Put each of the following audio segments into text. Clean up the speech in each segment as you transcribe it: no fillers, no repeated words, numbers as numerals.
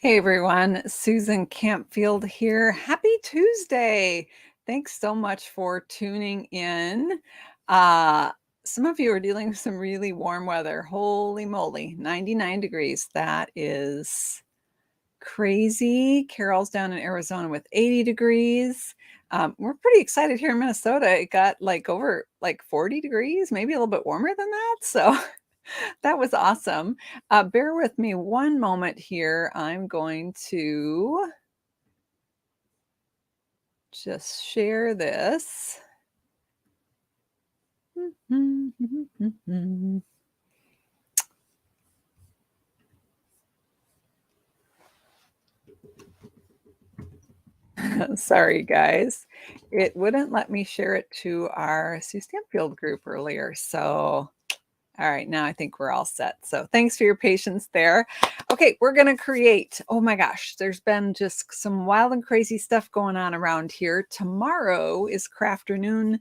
Hey everyone, Susan Campfield here. Happy Tuesday. Thanks so much for tuning in. Uh, some of you are dealing with some really warm weather. Holy moly, 99 degrees. That is crazy. Carol's down in Arizona with 80 degrees. We're pretty excited here in Minnesota. It got like over like 40 degrees, maybe a little bit warmer than that. So that was awesome. Bear with me one moment here. I'm going to just share this. Sorry, guys. It wouldn't let me share it to our Sue Stanfield group earlier. So all right, now I think we're all set. So thanks for your patience there. Okay, we're going to create. Oh my gosh, there's been just some wild and crazy stuff going on around here. Tomorrow is Crafternoon,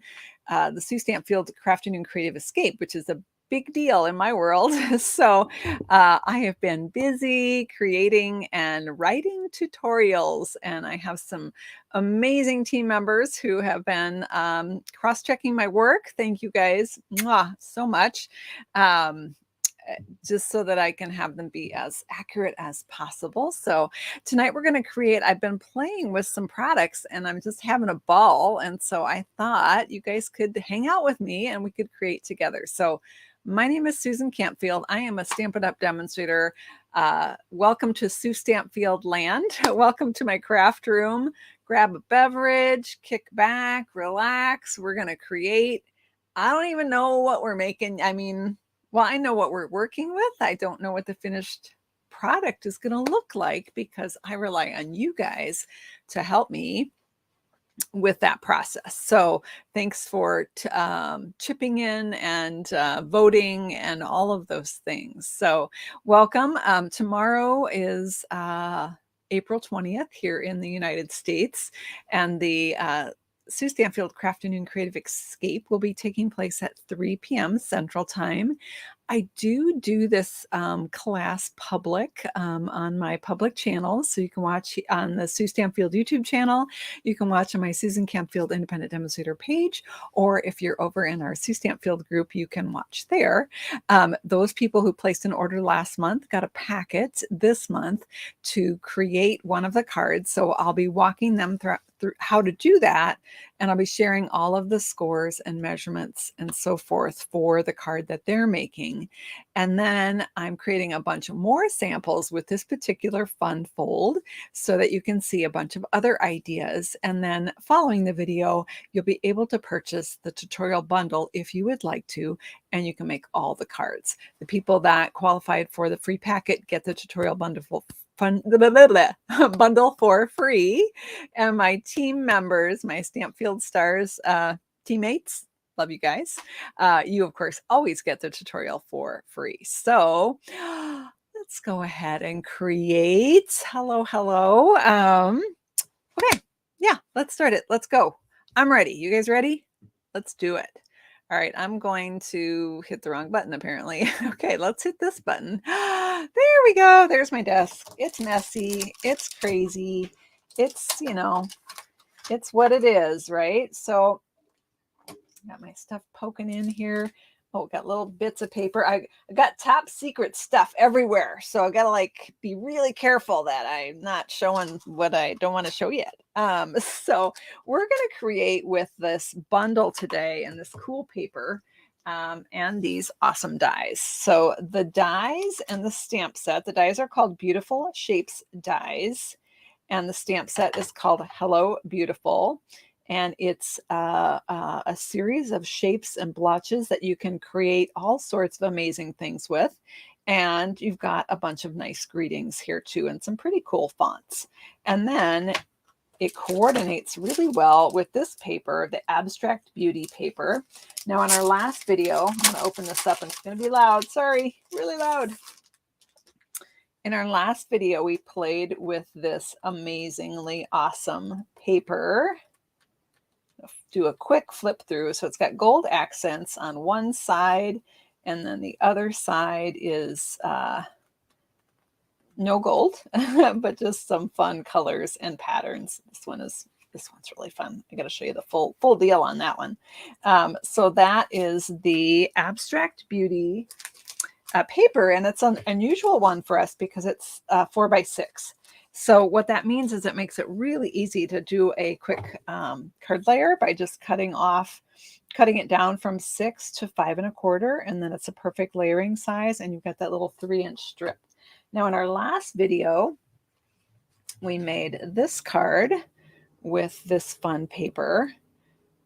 the Sue Stampfield Crafternoon Creative Escape, which is a big deal in my world. So I have been busy creating and writing tutorials, and I have some amazing team members who have been cross-checking my work. Thank you guys so much. Um, just so that I can have them be as accurate as possible. So tonight we're going to create, I've been playing with some products and I'm just having a ball. And so I thought you guys could hang out with me and we could create together. So my name is Susan Campfield. I am a Stampin' Up! Demonstrator. Welcome to Sue Stampfield land. Welcome to my craft room. Grab a beverage, kick back, relax. We're going to create. I don't even know what we're making. I mean, well, I know what we're working with. I don't know what the finished product is going to look like because I rely on you guys to help me with that process. So thanks for chipping in and voting and all of those things. So welcome. Tomorrow is April 20th here in the United States, and the Sue Stanfield Crafternoon Creative Escape will be taking place at 3 p.m. Central Time. I do this class public on my public channel, so you can watch on the Sue Stanfield YouTube channel. You can watch on my Susan Campfield Independent Demonstrator page, or if you're over in our Sue Stampfield group, you can watch there. Those people who placed an order last month got a packet this month to create one of the cards. So I'll be walking them through how to do that, and I'll be sharing all of the scores and measurements and so forth for the card that they're making. And then I'm creating a bunch of more samples with this particular fun fold so that you can see a bunch of other ideas. And then following the video, you'll be able to purchase the tutorial bundle if you would like to, and you can make all the cards. The people that qualified for the free packet get the tutorial bundle bundle for free. And my team members, my Stampfield Stars teammates, love you guys. You, of course, always get the tutorial for free. So let's go ahead and create. Hello. Okay. Yeah, let's start it. Let's go. I'm ready. You guys ready? Let's do it. All right, I'm going to hit the wrong button apparently. Okay, let's hit this button. There we go. There's my desk. It's messy. It's crazy. It's, it's what it is, right? So got my stuff poking in here. Oh, got little bits of paper. I got top secret stuff everywhere. So I got to like be really careful that I'm not showing what I don't want to show yet. So we're going to create with this bundle today and this cool paper and these awesome dies. So the dies and the stamp set, the dies are called Beautiful Shapes dies. And the stamp set is called Hello Beautiful. And it's a series of shapes and blotches that you can create all sorts of amazing things with. And you've got a bunch of nice greetings here too, and some pretty cool fonts. And then it coordinates really well with this paper, the Abstract Beauty paper. Now in our last video, I'm going to open this up and it's going to be loud. Sorry, really loud. In our last video, we played with this amazingly awesome paper. Do a quick flip through. So it's got gold accents on one side, and then the other side is no gold, but just some fun colors and patterns. This one's really fun. I got to show you the full deal on that one. So that is the Abstract Beauty paper, and it's an unusual one for us because it's 4x6. So what that means is it makes it really easy to do a quick card layer by just cutting it down from 6 to 5 1/4, and then it's a perfect layering size, and you've got that little 3-inch strip. Now in our last video, we made this card with this fun paper.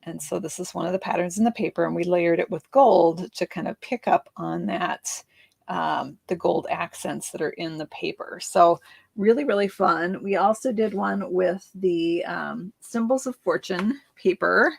And so this is one of the patterns in the paper, and we layered it with gold to kind of pick up on that, the gold accents that are in the paper. So really, really fun. We also did one with the Symbols of Fortune paper.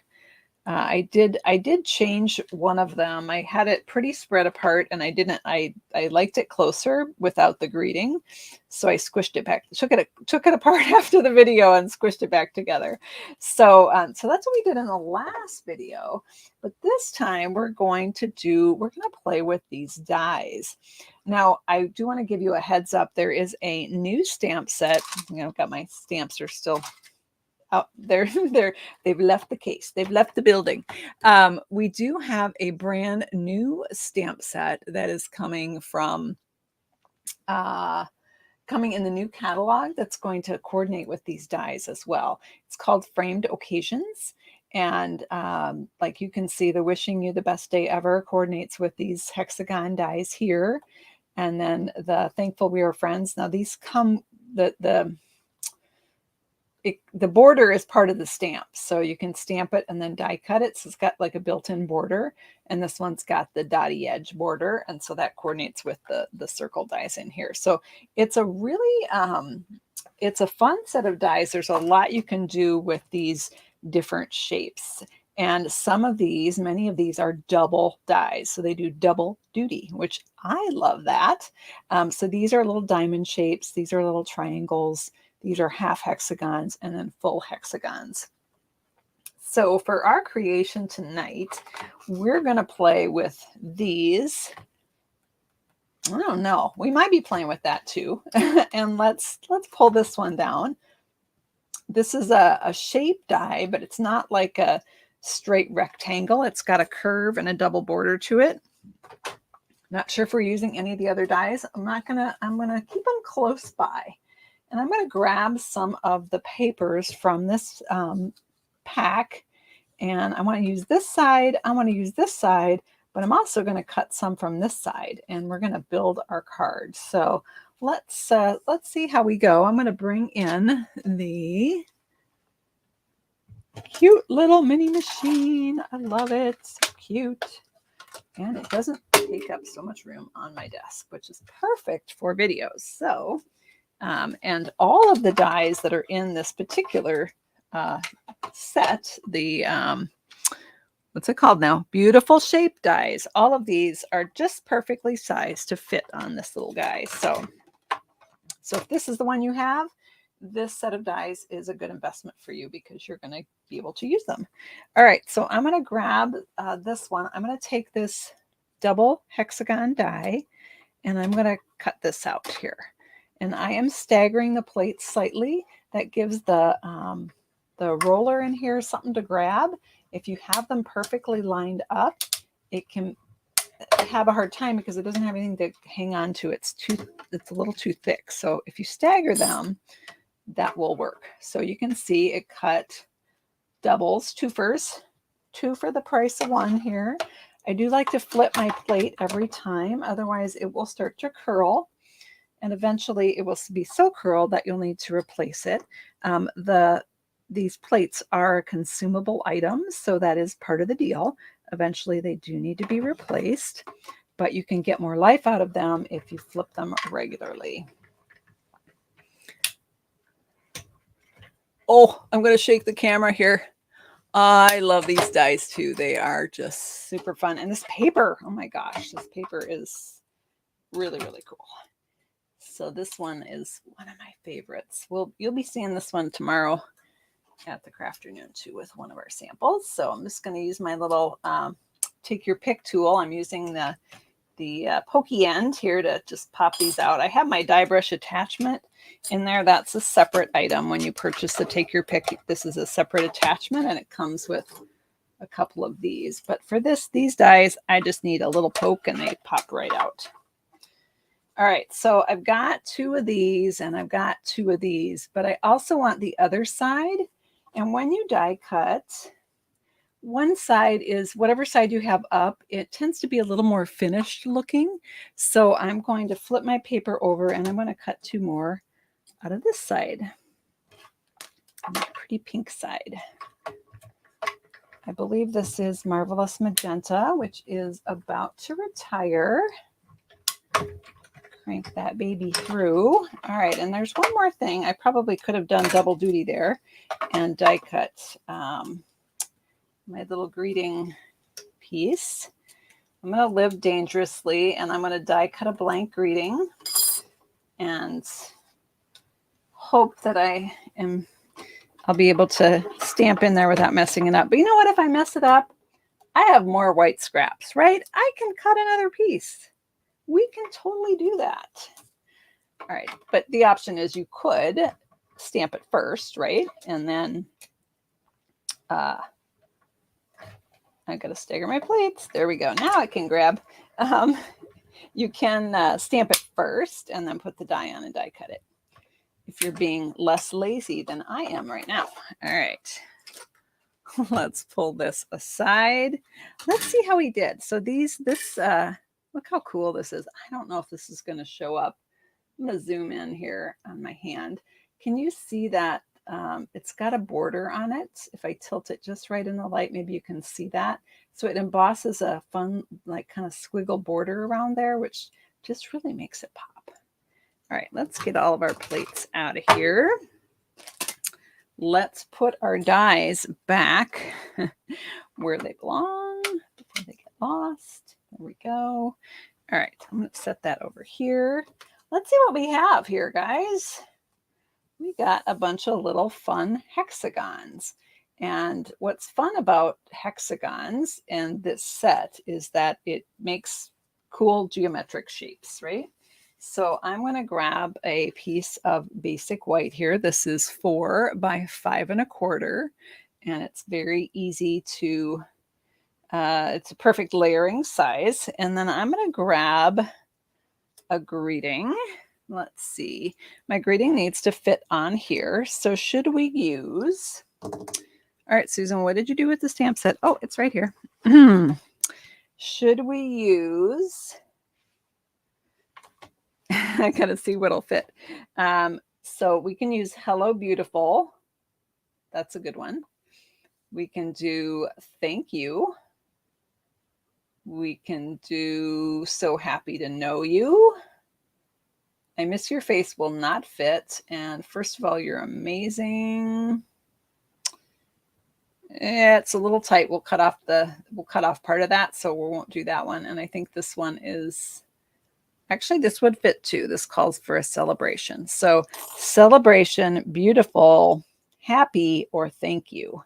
I did change one of them. I had it pretty spread apart, and I liked it closer without the greeting. So I squished it back, took it apart after the video and squished it back together. So so that's what we did in the last video. But this time we're going to play with these dies. Now, I do want to give you a heads up. There is a new stamp set. I've got my stamps are still out there. They've left the case. They've left the building. We do have a brand new stamp set that is coming in the new catalog that's going to coordinate with these dies as well. It's called Framed Occasions. And like you can see, the Wishing You the Best Day Ever coordinates with these hexagon dies here. And then the Thankful We Are Friends. Now these come, the border is part of the stamp, so you can stamp it and then die cut it. So it's got like a built-in border, and this one's got the dotty edge border, and so that coordinates with the circle dies in here. So it's a really it's a fun set of dies. There's a lot you can do with these different shapes, and many of these are double dies, so they do double duty, which I love that. So these are little diamond shapes, these are little triangles, these are half hexagons, and then full hexagons. So for our creation tonight, we're going to play with these. I don't know. We might be playing with that too. And let's pull this one down. This is a shape die, but it's not like a straight rectangle. It's got a curve and a double border to it. Not sure if we're using any of the other dies. I'm going to keep them close by. And I'm going to grab some of the papers from this pack, and I want to use this side. I want to use this side, but I'm also going to cut some from this side, and we're going to build our card. So let's see how we go. I'm going to bring in the cute little mini machine. I love it. So cute. And it doesn't take up so much room on my desk, which is perfect for videos. So and all of the dies that are in this particular set, the what's it called now? Beautiful shape dies. All of these are just perfectly sized to fit on this little guy. So if this is the one you have, this set of dies is a good investment for you because you're going to be able to use them. All right, so I'm going to grab this one. I'm going to take this double hexagon die, and I'm going to cut this out here. And I am staggering the plates slightly. That gives the roller in here something to grab. If you have them perfectly lined up, it can have a hard time because it doesn't have anything to hang on to. It's a little too thick. So if you stagger them, that will work. So you can see it cut doubles, twofers, 2 for the price of 1 here. I do like to flip my plate every time, otherwise it will start to curl. And eventually it will be so curled that you'll need to replace it. These plates are consumable items, so that is part of the deal. Eventually they do need to be replaced, but you can get more life out of them if you flip them regularly. Oh, I'm going to shake the camera here. I love these dies too. They are just super fun. And this paper, oh my gosh, this paper is really, really cool. So this one is one of my favorites. You'll be seeing this one tomorrow at the Crafternoon too with one of our samples. So I'm just going to use my little take your pick tool. I'm using the pokey end here to just pop these out. I have my die brush attachment in there. That's a separate item when you purchase the Take Your Pick. This is a separate attachment and it comes with a couple of these. But for these dies, I just need a little poke and they pop right out. All right, so I've got 2 of these and I've got 2 of these, but I also want the other side. And when you die cut, one side is whatever side you have up, it tends to be a little more finished looking. So I'm going to flip my paper over and I'm going to cut 2 more out of this side. Pretty pink side. I believe this is Marvelous Magenta, which is about to retire. Crank that baby through. All right, and there's one more thing. I probably could have done double duty there and die cut my little greeting piece. I'm going to live dangerously and I'm going to die cut a blank greeting and hope that I'll be able to stamp in there without messing it up. But you know what? If I mess it up, I have more white scraps, right? I can cut another piece. We can totally do that. All right, but the option is you could stamp it first, right? And then I got to stagger my plates. There we go. Now I can grab. You can stamp it first and then put the die on and die cut it. If you're being less lazy than I am right now. All right. Let's pull this aside. Let's see how he did. So look how cool this is. I don't know if this is going to show up. I'm going to zoom in here on my hand. Can you see that it's got a border on it? If I tilt it just right in the light, maybe you can see that. So it embosses a fun, like kind of squiggle border around there, which just really makes it pop. All right, let's get all of our plates out of here. Let's put our dies back where they belong before they get lost. There we go. All right, I'm going to set that over here. Let's see what we have here, guys. We got a bunch of little fun hexagons. And what's fun about hexagons and this set is that it makes cool geometric shapes, right? So I'm going to grab a piece of basic white here. This is 4 by 5 1/4, and it's very easy to, it's a perfect layering size. And then I'm going to grab a greeting. Let's see. My greeting needs to fit on here. So should we use, all right, Susan, what did you do with the stamp set? Oh, it's right here. Should we use, I gotta see what'll fit. So we can use Hello Beautiful. That's a good one. We can do Thank You. We can do So Happy to Know You. I Miss Your Face will not fit. And First of All, You're Amazing. It's a little tight. We'll cut off part of that, so we won't do that one. And I think this one is, actually this would fit too. This calls for a celebration. So celebration, beautiful, happy, or thank you.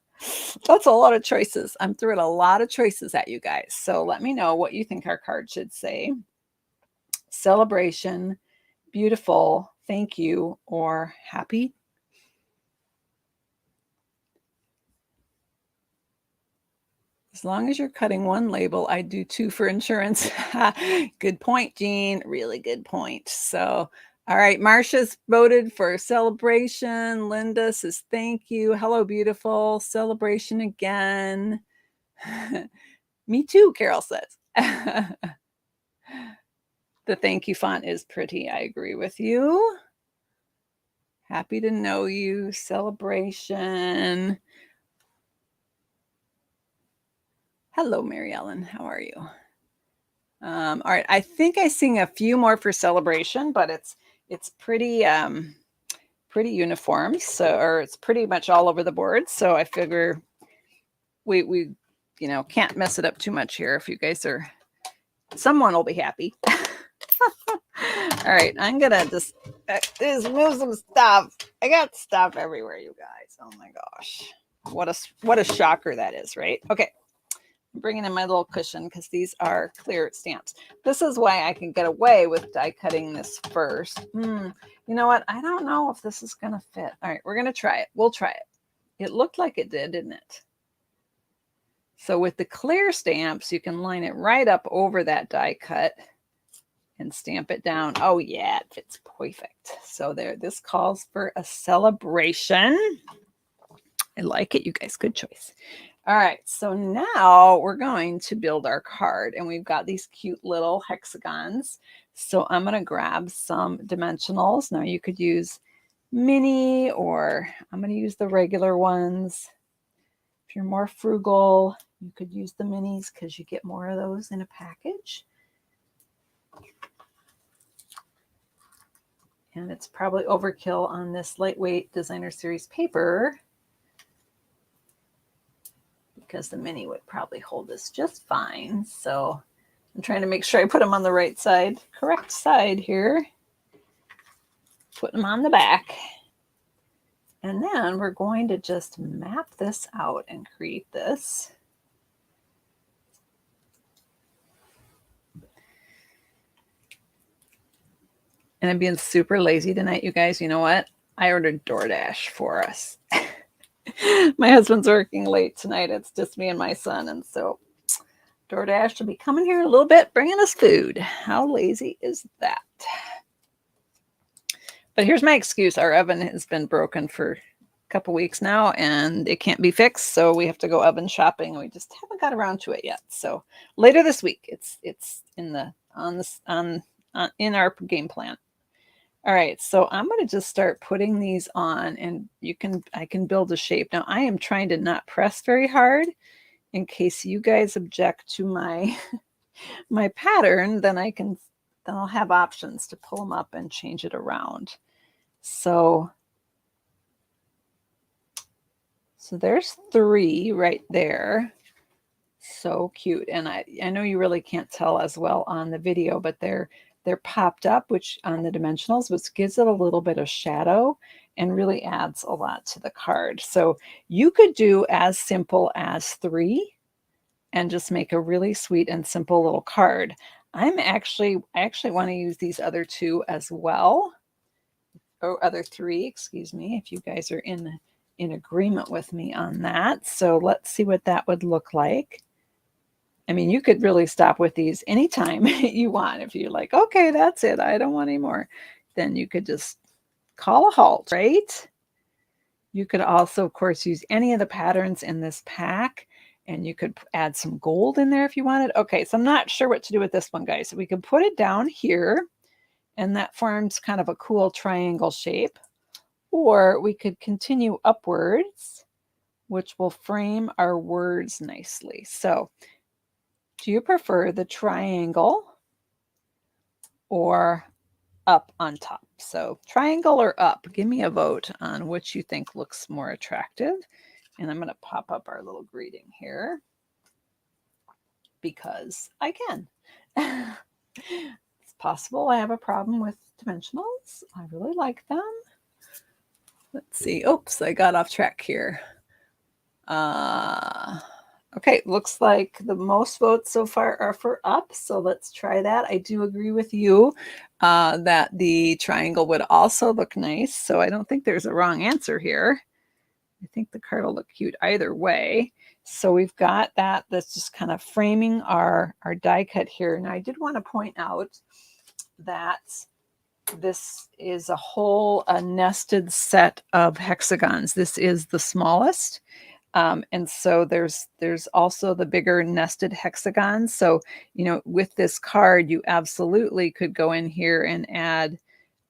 That's a lot of choices. I'm throwing a lot of choices at you guys. So let me know what you think our card should say. Celebration, beautiful, thank you, or happy. As long as you're cutting one label, I do 2 for insurance. Good point, Jean. Really good point. So, all right, Marcia's voted for celebration. Linda says thank you. Hello, beautiful. Celebration again. Me too, Carol says. The thank you font is pretty. I agree with you. Happy to know you. Celebration. Hello, Mary Ellen. How are you? All right. I think I sing a few more for celebration, but it's pretty pretty uniform. So, or it's pretty much all over the board. So I figure we can't mess it up too much here. If you guys are, someone will be happy. All right. I'm gonna just move some stuff. I got stuff everywhere, you guys. Oh my gosh. What a shocker that is, right? Okay. I'm bringing in my little cushion because these are clear stamps. This is why I can get away with die cutting this first. You know what? I don't know if this is going to fit. All right, we're going to try it. We'll try it. It looked like it did, didn't it? So with the clear stamps, you can line it right up over that die cut and stamp it down. Oh yeah, it fits perfect. So there, this calls for a celebration. I like it, you guys. Good choice. All right, so now we're going to build our card, and we've got these cute little hexagons. So I'm going to grab some dimensionals. Now you could use mini, or I'm going to use the regular ones. If you're more frugal, you could use the minis because you get more of those in a package. And it's probably overkill on this lightweight designer series paper, because the mini would probably hold this just fine. So I'm trying to make sure I put them on the right side, correct side here. Put them on the back. And then we're going to just map this out and create this. And I'm being super lazy tonight, you guys. You know what? I ordered DoorDash for us. My husband's working late tonight. It's just me and my son. And so DoorDash will be coming here in a little bit, bringing us food. How lazy is that? But here's my excuse. Our oven has been broken for a couple weeks now, and it can't be fixed. So we have to go oven shopping. And we just haven't got around to it yet. So later this week, it's in our game plan. All right, so I'm going to just start putting these on, and I can build a shape. Now I am trying to not press very hard in case you guys object to my my pattern, then I'll have options to pull them up and change it around. So there's 3 right there. So cute. And I know you really can't tell as well on the video, but they're popped up, which on the dimensionals, which gives it a little bit of shadow and really adds a lot to the card. So you could do as simple as 3 and just make a really sweet and simple little card. I actually want to use these other 2 as well. Or other 3, excuse me, if you guys are in agreement with me on that. So let's see what that would look like. I mean, you could really stop with these anytime you want. If you're like, okay, that's it, I don't want any more, then you could just call a halt, right? You could also, of course, use any of the patterns in this pack, and you could add some gold in there if you wanted. Okay, so I'm not sure what to do with this one, guys. So we could put it down here, and that forms kind of a cool triangle shape. Or we could continue upwards, which will frame our words nicely. So do you prefer the triangle or up on top? So triangle or up? Give me a vote on which you think looks more attractive. And I'm going to pop up our little greeting here because I can. It's possible I have a problem with dimensionals. I really like them. Let's see. Oops, I got off track here. Okay, looks like the most votes so far are for up, so let's try that. I do agree with you that the triangle would also look nice, so I don't think there's a wrong answer here. I think the card will look cute either way. So we've got that. That's just kind of framing our die cut here. Now I did want to point out that this is a nested set of hexagons. This is the smallest. And so there's also the bigger nested hexagons. So, you know, with this card, you absolutely could go in here and add,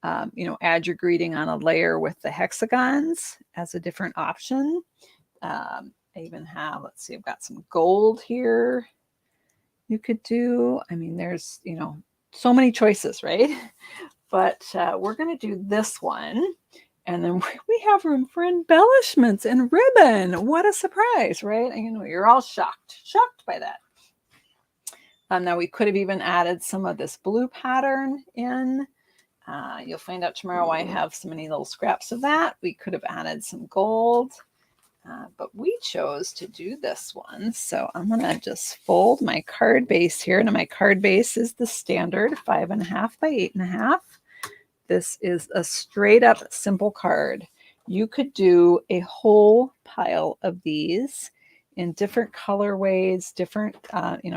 add your greeting on a layer with the hexagons as a different option. I even have, let's see, I've got some gold here you could do. I mean, there's, so many choices, right? But we're going to do this one. And then we have room for embellishments and ribbon. What a surprise, right? You're all shocked by that. Now we could have even added some of this blue pattern in. You'll find out tomorrow I have so many little scraps of that. We could have added some gold. But we chose to do this one. So I'm going to just fold my card base here. Now my card base is the standard 5.5 by 8.5. This is a straight up simple card. You could do a whole pile of these in different colorways, different,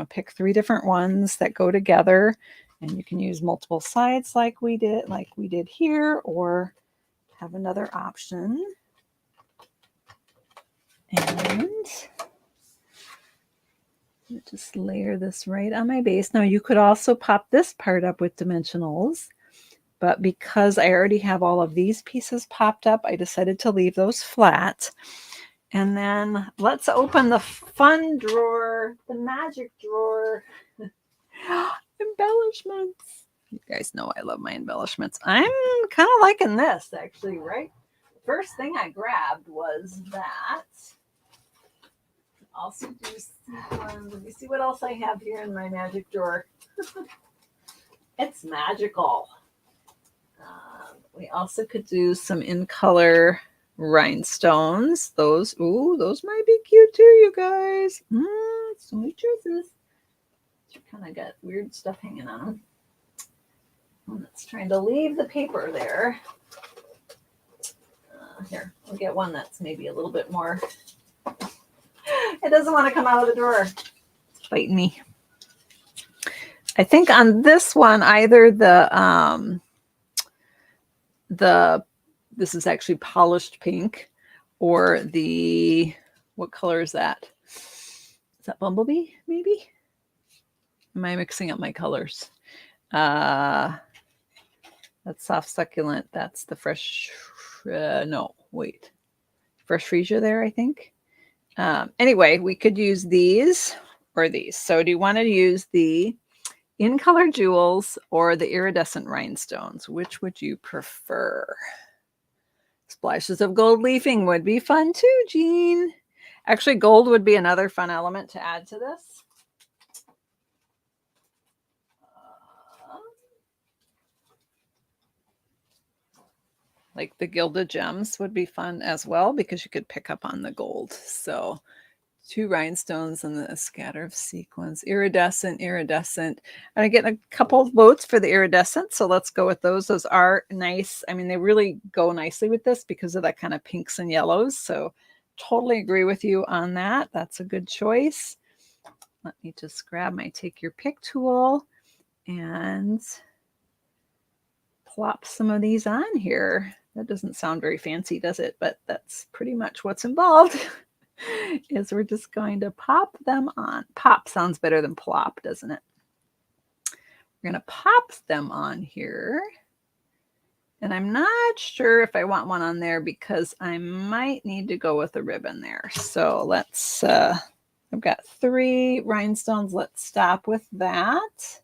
pick 3 different ones that go together, and you can use multiple sides like we did here, or have another option. And just layer this right on my base. Now you could also pop this part up with dimensionals, but because I already have all of these pieces popped up, I decided to leave those flat. And then let's open the fun drawer, the magic drawer. Embellishments. You guys know I love my embellishments. I'm kind of liking this, actually, right? First thing I grabbed was that. Also do sequins. Let me see what else I have here in my magic drawer. It's magical. We also could do some in color rhinestones. Those might be cute too, you guys. So many choices. Kind of got weird stuff hanging on them. That's trying to leave the paper there. Here, we'll get one that's maybe a little bit more. It doesn't want to come out of the drawer. It's biting me. I think on this one, either this is actually polished pink, or what color is that? Is that Bumblebee, maybe? Am I mixing up my colors? That's soft succulent. That's the fresh, fresh freesia there, I think. Anyway, we could use these or these. So do you want to use the in color jewels or the iridescent rhinestones? Which would you prefer? Splashes of gold leafing would be fun too, Jean. Actually, gold would be another fun element to add to this. Like the gilded gems would be fun as well, because you could pick up on the gold. So 2 rhinestones and the scatter of sequins. Iridescent. And I get a couple of votes for the iridescent, so let's go with those. Those are nice. I mean, they really go nicely with this because of that kind of pinks and yellows. So totally agree with you on that. That's a good choice. Let me just grab my take your pick tool and plop some of these on here. That doesn't sound very fancy, does it? But that's pretty much what's involved. Is we're just going to pop them on. Pop sounds better than plop, doesn't it? We're going to pop them on here. And I'm not sure if I want one on there because I might need to go with a ribbon there. So let's, I've got 3 rhinestones. Let's stop with that.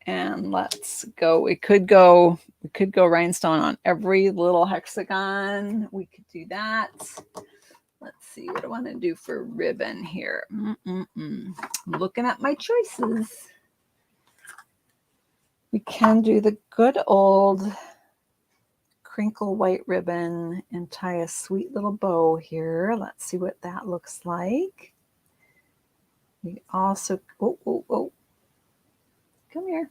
And let's go. We could go rhinestone on every little hexagon. We could do that. Let's see, what do I want to do for ribbon here? I'm looking at my choices. We can do the good old crinkle white ribbon and tie a sweet little bow here. Let's see what that looks like. We also, come here.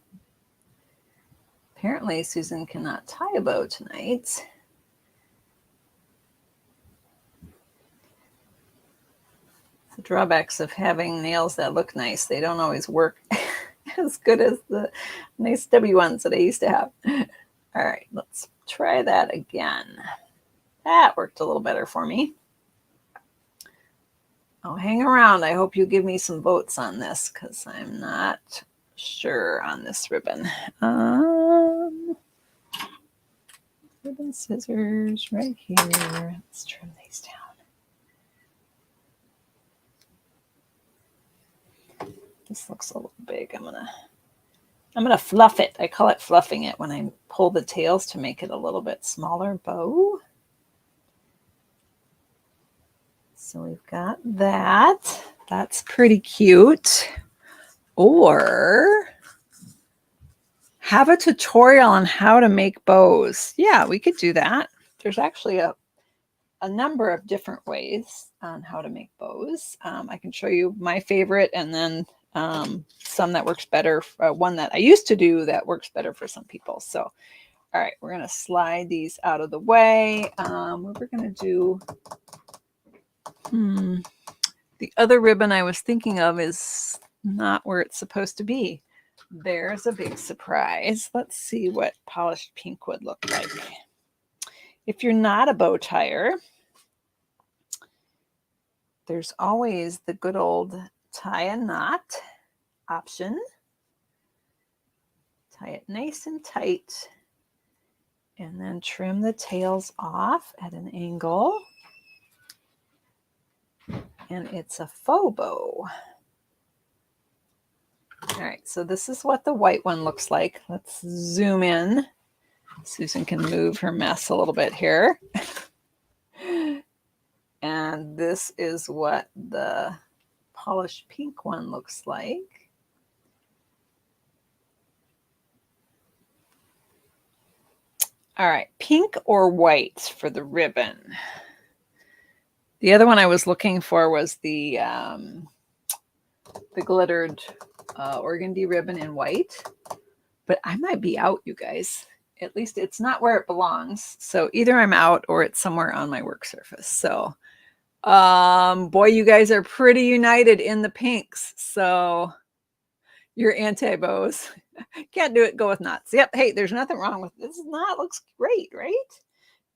Apparently Susan cannot tie a bow tonight. The drawbacks of having nails that look nice, they don't always work as good as the nice stubby ones that I used to have. All right, let's try that again. That worked a little better for me. Oh, hang around. I hope you give me some votes on this because I'm not sure on this ribbon. Ribbon scissors right here. Let's trim these down. This looks a little big. I'm gonna fluff it. I call it fluffing it when I pull the tails to make it a little bit smaller bow. So we've got that. That's pretty cute. Or have a tutorial on how to make bows. Yeah, we could do that. There's actually a a number of different ways on how to make bows. I can show you my favorite, and then some that works better. One that I used to do that works better for some people. So, all right, we're going to slide these out of the way. What we're going to do, the other ribbon I was thinking of is not where it's supposed to be. There's a big surprise. Let's see what polished pink would look like. If you're not a bow tire, there's always the good old tie a knot option. Tie it nice and tight, and then trim the tails off at an angle. And it's a faux bow. All right, so this is what the white one looks like. Let's zoom in. Susan can move her mess a little bit here. And this is what the polished pink one looks like. All right, pink or white for the ribbon. The other one I was looking for was the glittered organdy ribbon in white, but I might be out, you guys. At least it's not where it belongs. So either I'm out or it's somewhere on my work surface. So, boy, you guys are pretty united in the pinks. So you're anti-bows. Can't do it, go with knots. Yep, hey, there's nothing wrong with this. Knot looks great, right?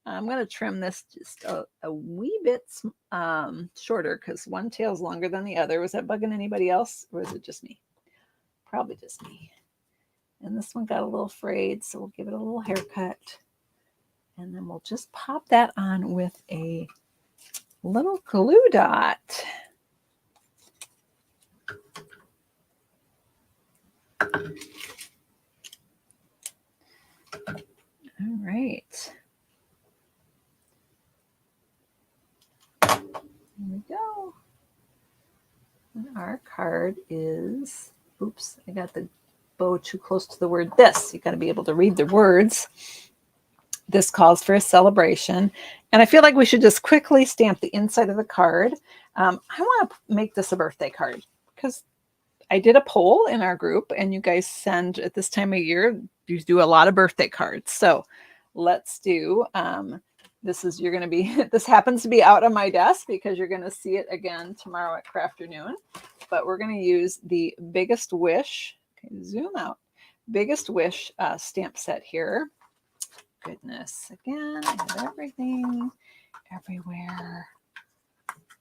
I'm going to trim this just a wee bit shorter because one tail's longer than the other. Was that bugging anybody else, or was it just me? Probably just me. And this one got a little frayed, so we'll give it a little haircut. And then we'll just pop that on with a little glue dot. All right. Here we go. And our card is, oops, I got the bow too close to the word this. You got to be able to read the words. This calls for a celebration. And I feel like we should just quickly stamp the inside of the card. I want to make this a birthday card because I did a poll in our group, and you guys send at this time of year, you do a lot of birthday cards. So let's do, you're going to be, this happens to be out on my desk because you're going to see it again tomorrow at Crafternoon. But we're going to use the Biggest Wish. Okay, zoom out. Biggest Wish stamp set here. Goodness, again, I have everything everywhere.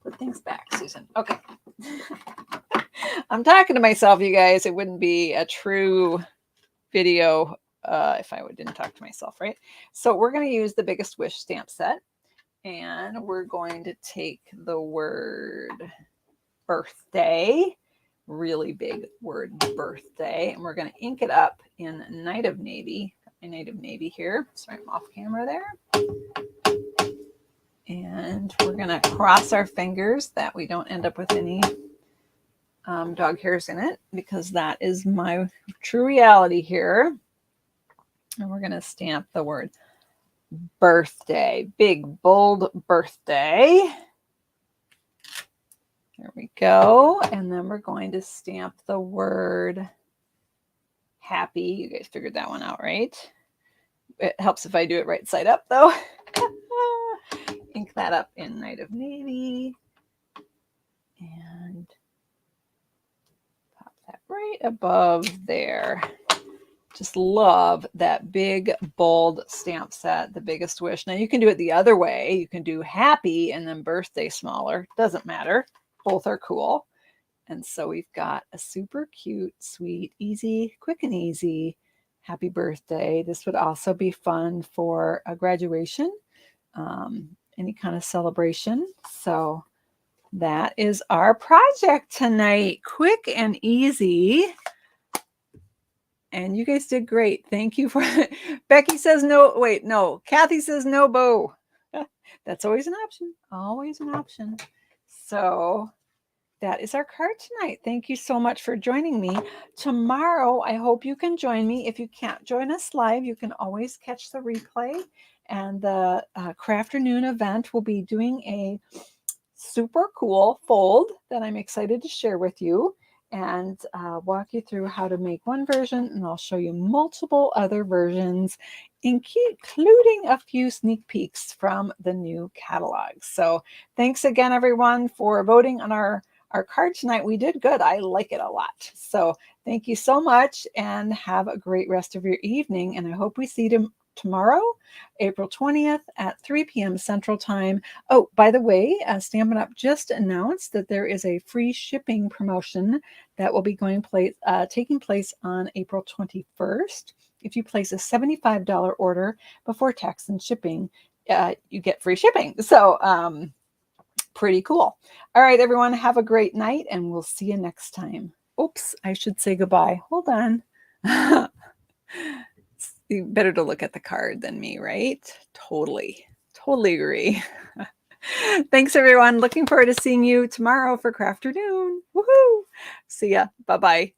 Put things back, Susan. Okay. I'm talking to myself, you guys. It wouldn't be a true video if I didn't talk to myself, right? So we're going to use the Biggest Wish stamp set, and we're going to take the word birthday, really big word birthday, and we're going to ink it up in Night of Navy. Got my Night of Navy here. Sorry, I'm off camera there. And we're going to cross our fingers that we don't end up with any dog hairs in it, because that is my true reality here. And we're going to stamp the word birthday, big, bold birthday. There we go. And then we're going to stamp the word happy. You guys figured that one out, right? It helps if I do it right side up, though. Ink that up in Night of Navy. And pop that right above there. Just love that big, bold stamp set, the Biggest Wish. Now you can do it the other way. You can do happy and then birthday smaller. Doesn't matter. Both are cool. And so we've got a super cute, sweet, easy, quick and easy happy birthday. This would also be fun for a graduation, any kind of celebration. So that is our project tonight. Quick and easy. And you guys did great. Thank you for Becky says no. Wait, no. Kathy says no bow. That's always an option. Always an option. So that is our card tonight. Thank you so much for joining me. Tomorrow, I hope you can join me. If you can't join us live, you can always catch the replay. And the Crafternoon event will be doing a super cool fold that I'm excited to share with you and walk you through how to make one version, and I'll show you multiple other versions, including a few sneak peeks from the new catalog. So thanks again, everyone, for voting on our card tonight. We did good. I like it a lot. So thank you so much, and have a great rest of your evening. And I hope we see you tomorrow, April 20th at 3 p.m. Central Time. Oh, by the way, Stampin' Up! Just announced that there is a free shipping promotion that will be taking place on April 21st. If you place a $75 order before tax and shipping, you get free shipping. So pretty cool. All right, everyone, have a great night, and we'll see you next time. Oops, I should say goodbye. Hold on. Better to look at the card than me, right? Totally agree. Thanks, everyone. Looking forward to seeing you tomorrow for Crafternoon. Woohoo! See ya. Bye-bye.